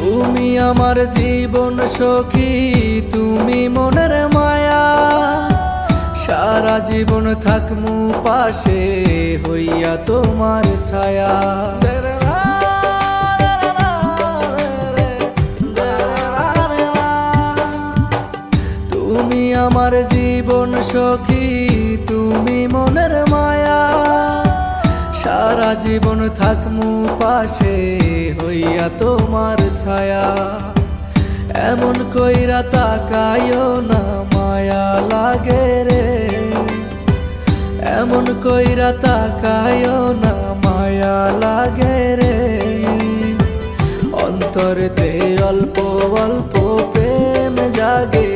তুমি আমার জীবন সখী, তুমি মনের মায়া। সারা জীবন থাকমু পাশে হইয়া তোমার ছায়া। তুমি আমার জীবন সখী, তুমি মনের মায়া। সারা জীবন থাকমু পাশে হইয়া তোমার ছায়া। এমন কইরা তাকায়ও না মায়া লাগে রে, এমন কইরা তাকায়ও না মায়া লাগে রে। অন্তরেতে অল্প অল্প প্রেম জাগে,